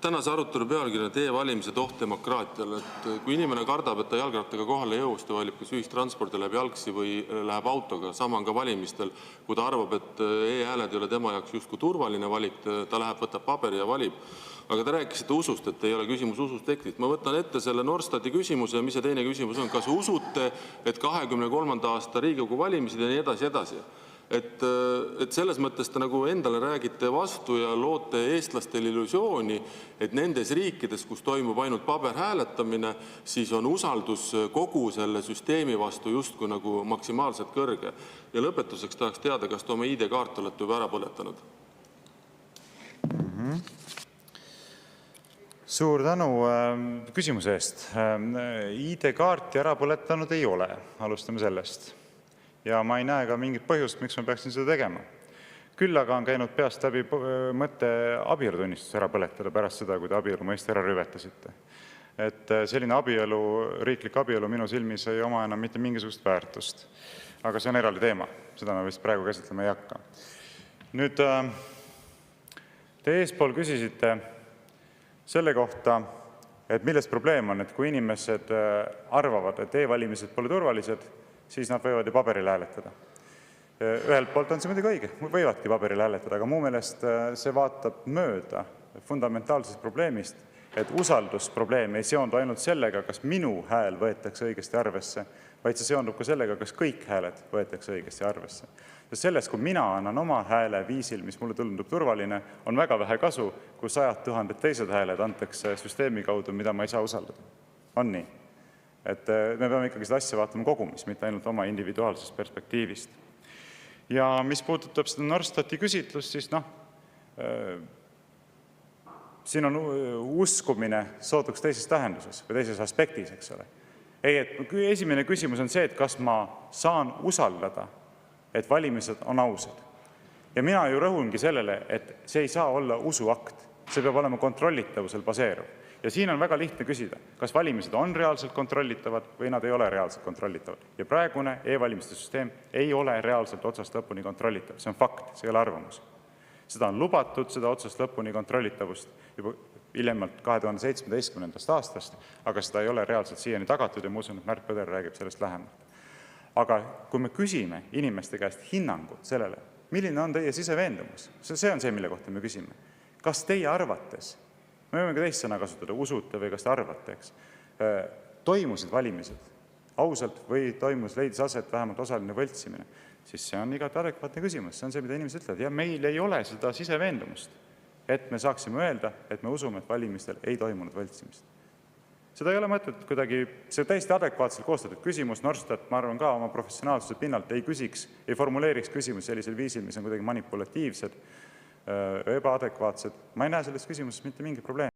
Tänase arutelu pealkiri on e-valimised oht demokraatiale. Kui inimene kardab, et ta jalgrattaga kohale ei jõua, siis ta valib kas ühistranspordi, läheb jalgsi või läheb autoga. Sama on ka valimistel. Kui ta arvab, et e-hääled ei ole tema jaoks justkui turvaline valik, ta läheb, võtab paberi ja valib. Aga te rääkisite usust, et ei ole küsimus usust tekkinud. Ma võtan ette selle Norstati küsimuse, mis see teine küsimus on. Kas usute, et 23. aasta Riigikogu valimised ja nii edasi edasi? Et selles mõttes te nagu endale räägite vastu ja loote eestlastele illusiooni, et nendes riikides, kus toimub ainult paberhääletamine, siis on usaldus kogu selle süsteemi vastu justkui nagu maksimaalselt kõrge. Ja lõpetuseks tahaks teada, kas te oma ID-kaart olete juba ära põletanud? Suur tänu küsimuse eest. ID-kaarti ära põletanud ei ole, alustame sellest. Ja ma ei näe ka mingit põhjust, miks ma peaksin seda tegema. Küll aga on käinud peast läbi mõte abielutunnistus ära põletada pärast seda, kui te abielu mõiste ära rüvetasite. Et selline abielu, riiklik abielu minu silmis ei oma enam mitte mingisugust väärtust. Aga see on eraldi teema. Seda me vist praegu käsitlema ei hakka. Nüüd, te eespool küsisite selle kohta, et milles probleem on, et kui inimesed arvavad, et e-valimised pole turvalised, siis nad võivad ju paberil hääletada. Ühelt poolt on see muidugi õige, võivadki paberil hääletada, aga mu meelest see vaatab mööda fundamentaalsest probleemist, et usaldusprobleem ei seondu ainult sellega, kas minu hääl võetakse õigesti arvesse, vaid see seondub ka sellega, kas kõik hääled võetakse õigesti arvesse. Sest sellest, kui mina annan oma hääle viisil, mis mulle tundub turvaline, on väga vähe kasu, kui 100 000 teised hääled antakse süsteemi kaudu, mida ma ei saa usaldada. On nii? Et me peame ikkagi seda asja vaatama kogumis, mitte ainult oma individuaalsest perspektiivist. Ja mis puudutab seda Norstati küsitlust, siis siin on uskumine sootuks teises tähenduses või teises aspektis, eks ole. Esimene küsimus on see, et kas ma saan usaldada, et valimised on ausad. Ja mina ju rõhungi sellele, et see ei saa olla usuakt. See peab olema kontrollitavusel baseeruv. Ja siin on väga lihtne küsida, kas valimised on reaalselt kontrollitavad või nad ei ole reaalselt kontrollitavad. Ja praegune e-valimiste süsteem ei ole reaalselt otsast lõpuni kontrollitav. See on fakt, see ei ole arvamus. Seda on lubatud, seda otsast lõpuni kontrollitavust juba hiljemalt 2017. aastast, aga seda ei ole reaalselt siiani tagatud ja ma usun, et Märt Põder räägib sellest lähemalt. Aga kui me küsime inimeste käest hinnangut sellele, milline on teie siseveendumus, see on see, mille kohta me küsime. Kas teie arvates, me võime ka teist sõna kasutada, usute või kas te arvate, eks, toimusid valimised ausalt või leidis aset vähemalt osaline võltsimine, siis see on igati adekvaatne küsimus. See on see, mida inimesed ütlevad. Ja meil ei ole seda siseveendumust, et me saaksime öelda, et me usume, et valimistel ei toimunud võltsimist. Seda ei ole mõtet kuidagi, see täiesti adekvaatselt koostatud küsimus. Norstat, ma arvan ka oma professionaalsuse pinnalt ei formuleeriks küsimus sellisel viisil, mis on kuidagi manipulatiivsed, ebaadekvaatsed. Ma ei näe selles küsimuses mitte mingi probleemi.